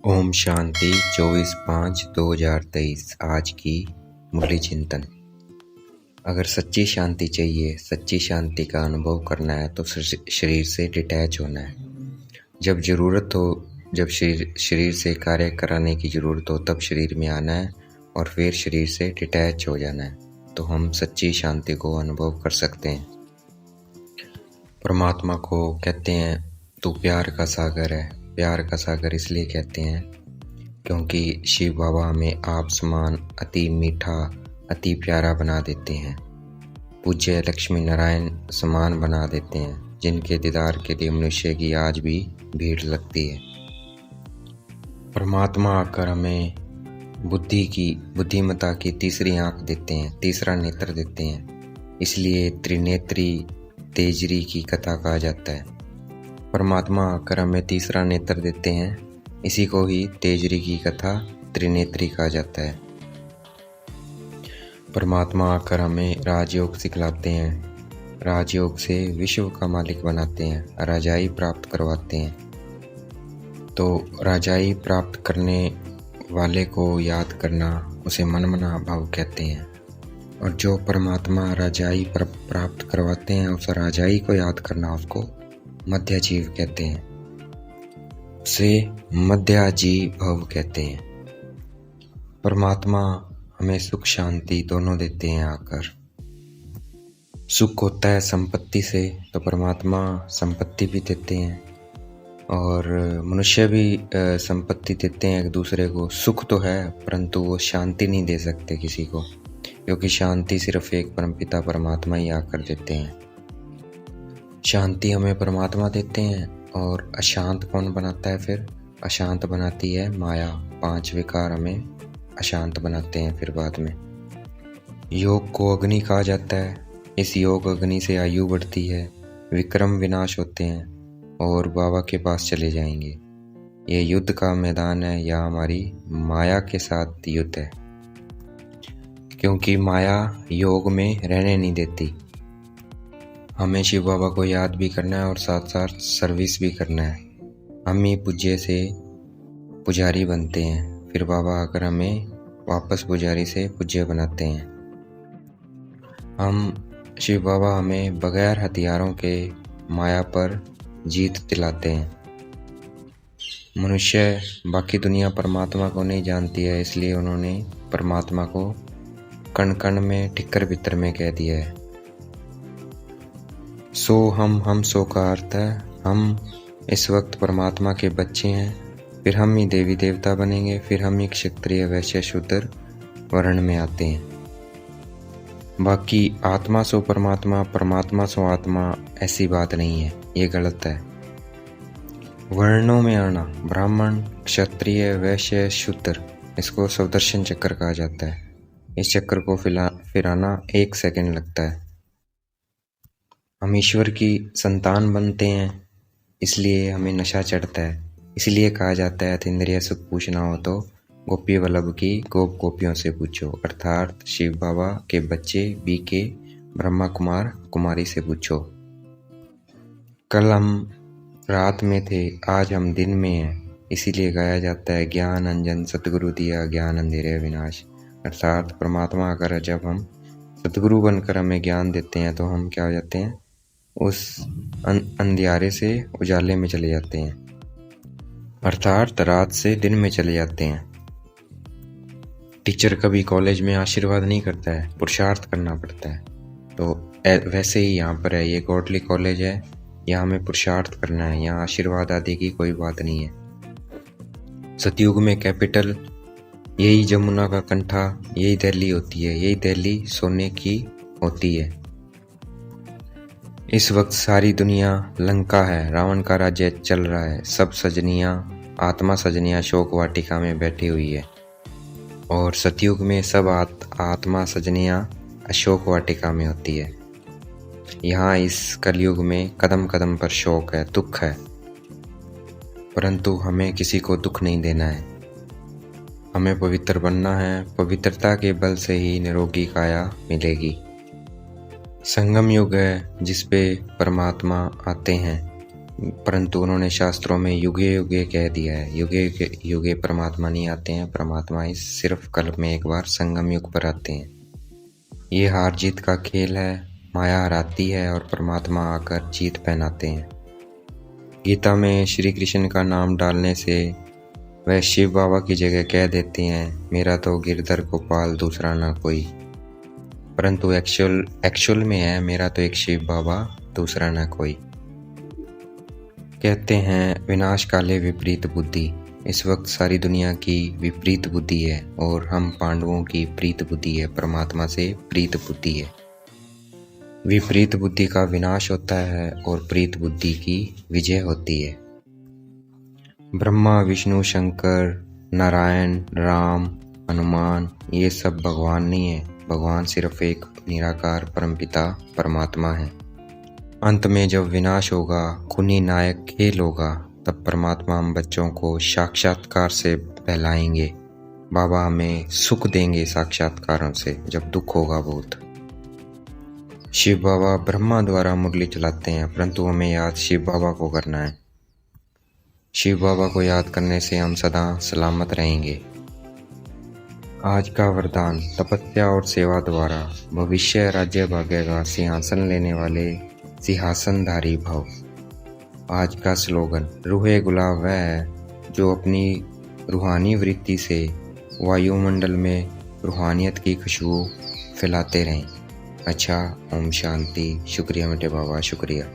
ओम शांति 24/5/2023। आज की मुरली चिंतन। अगर सच्ची शांति चाहिए, सच्ची शांति का अनुभव करना है तो शरीर से डिटैच होना है। जब ज़रूरत हो, जब शरीर से कार्य कराने की ज़रूरत हो तब शरीर में आना है और फिर शरीर से डिटैच हो जाना है, तो हम सच्ची शांति को अनुभव कर सकते हैं। परमात्मा को कहते हैं तू प्यार का सागर है। प्यार का सागर इसलिए कहते हैं क्योंकि शिव बाबा हमें आप समान अति मीठा, अति प्यारा बना देते हैं। पूज्य लक्ष्मी नारायण समान बना देते हैं, जिनके दीदार के लिए मनुष्य की आज भी भीड़ लगती है। परमात्मा आकर हमें बुद्धिमता की तीसरी आंख देते हैं, तीसरा नेत्र देते हैं। इसलिए त्रिनेत्री तेजरी की कथा कहा जाता है। परमात्मा आकर हमें तीसरा नेत्र देते हैं, इसी को ही तेजरी की कथा त्रिनेत्री कहा जाता है। परमात्मा आकर हमें राजयोग सिखलाते हैं, राजयोग से विश्व का मालिक बनाते हैं, राजाई प्राप्त करवाते हैं। तो राजाई प्राप्त करने वाले को याद करना उसे मनमना भाव कहते हैं, और जो परमात्मा राजाई प्राप्त करवाते हैं उस राजाई को याद करना उसको मध्य जीव कहते हैं, उसे मध्याजी भव कहते हैं। परमात्मा हमें सुख शांति दोनों देते हैं आकर। सुख होता है संपत्ति से, तो परमात्मा संपत्ति भी देते हैं, और मनुष्य भी संपत्ति देते हैं एक दूसरे को। सुख तो है परंतु वो शांति नहीं दे सकते किसी को, क्योंकि शांति सिर्फ एक परमपिता परमात्मा ही आकर देते हैं। शांति हमें परमात्मा देते हैं, और अशांत कौन बनाता है? फिर अशांत बनाती है माया। 5 विकार हमें अशांत बनाते हैं फिर बाद में। योग को अग्नि कहा जाता है। इस योग अग्नि से आयु बढ़ती है, विक्रम विनाश होते हैं और बाबा के पास चले जाएंगे। ये युद्ध का मैदान है, या हमारी माया के साथ युद्ध है, क्योंकि माया योग में रहने नहीं देती। हमें शिव बाबा को याद भी करना है और साथ साथ सर्विस भी करना है। हम ही पूज्य से पुजारी बनते हैं, फिर बाबा आकर हमें वापस पुजारी से पूज्य बनाते हैं। हम शिव बाबा हमें बगैर हथियारों के माया पर जीत दिलाते हैं। मनुष्य बाकी दुनिया परमात्मा को नहीं जानती है, इसलिए उन्होंने परमात्मा को कण कण में ठिक्कर भित्तर में कह दिया है। सो हम सो का अर्थ है हम इस वक्त परमात्मा के बच्चे हैं, फिर हम ही देवी देवता बनेंगे, फिर हम ही क्षत्रिय वैश्य शूद्र वर्ण में आते हैं। बाकी आत्मा सो परमात्मा, परमात्मा सो आत्मा, ऐसी बात नहीं है, ये गलत है। वर्णों में आना, ब्राह्मण, क्षत्रिय, वैश्य, शूद्र, इसको स्वदर्शन चक्र कहा जाता है। इस चक्र को फिराना 1 सेकंड लगता है। हम ईश्वर की संतान बनते हैं, इसलिए हमें नशा चढ़ता है। इसलिए कहा जाता है अतीन्द्रिय सुख पूछना हो तो गोपी वल्लभ की गोप गोपियों से पूछो, अर्थात शिव बाबा के बच्चे बीके ब्रह्मा कुमार कुमारी से पूछो। कल हम रात में थे, आज हम दिन में हैं, इसीलिए गाया जाता है ज्ञान अंजन सतगुरु दिया ज्ञान अंधेरे विनाश। अर्थात परमात्मा अगर जब हम सतगुरु बनकर हमें ज्ञान देते हैं तो हम क्या हो जाते हैं, उस अंधियारे से उजाले में चले जाते हैं, अर्थात रात से दिन में चले जाते हैं। टीचर कभी कॉलेज में आशीर्वाद नहीं करता है, पुरुषार्थ करना पड़ता है। तो वैसे ही यहाँ पर है, ये गॉडली कॉलेज है, यहाँ हमें पुरुषार्थ करना है, यहाँ आशीर्वाद आदि की कोई बात नहीं है। सतयुग में कैपिटल यही जमुना का कंठा, यही दिल्ली होती है, यही दिल्ली सोने की होती है। इस वक्त सारी दुनिया लंका है, रावण का राज्य चल रहा है। सब सजनियाँ, आत्मा सजनियाँ शोक वाटिका में बैठी हुई है, और सतयुग में सब आत्मा सजनियाँ अशोक वाटिका में होती है। यहाँ इस कलयुग में कदम कदम पर शोक है, दुख है, परंतु हमें किसी को दुख नहीं देना है। हमें पवित्र बनना है, पवित्रता के बल से ही निरोगी काया मिलेगी। संगम युग है जिस पे परमात्मा आते हैं, परंतु उन्होंने शास्त्रों में युगे युगे कह दिया है, युगे युगे परमात्मा नहीं आते हैं, परमात्मा इस सिर्फ कल्प में एक बार संगम युग पर आते हैं। ये हार जीत का खेल है, माया हराती है और परमात्मा आकर जीत पहनाते हैं। गीता में श्री कृष्ण का नाम डालने से वह शिव बाबा की जगह कह देते हैं, मेरा तो गिरधर गोपाल दूसरा ना कोई, परंतु एक्चुअल में है, मेरा तो एक शिव बाबा दूसरा ना कोई। कहते हैं विनाश काले विपरीत बुद्धि। इस वक्त सारी दुनिया की विपरीत बुद्धि है और हम पांडवों की प्रीत बुद्धि है, परमात्मा से प्रीत बुद्धि है। विपरीत बुद्धि का विनाश होता है और प्रीत बुद्धि की विजय होती है। ब्रह्मा, विष्णु, शंकर, नारायण, राम, हनुमान ये सब भगवान नहीं है। भगवान सिर्फ एक निराकार परमपिता परमात्मा है। अंत में जब विनाश होगा, खूनी नायक खेल होगा, तब परमात्मा हम बच्चों को साक्षात्कार से बहलाएंगे। बाबा हमें सुख देंगे साक्षात्कारों से जब दुख होगा बहुत। शिव बाबा ब्रह्मा द्वारा मुरली चलाते हैं, परंतु हमें याद शिव बाबा को करना है। शिव बाबा को याद करने से हम सदा सलामत रहेंगे। आज का वरदान, तपस्या और सेवा द्वारा भविष्य राज्य भाग्य का सिंहासन लेने वाले सिंहासनधारी भव। आज का स्लोगन, रूहे गुलाब वह है जो अपनी रूहानी वृत्ति से वायुमंडल में रूहानियत की खुशबू फैलाते रहें। अच्छा, ओम शांति। शुक्रिया मेरे बाबा, शुक्रिया।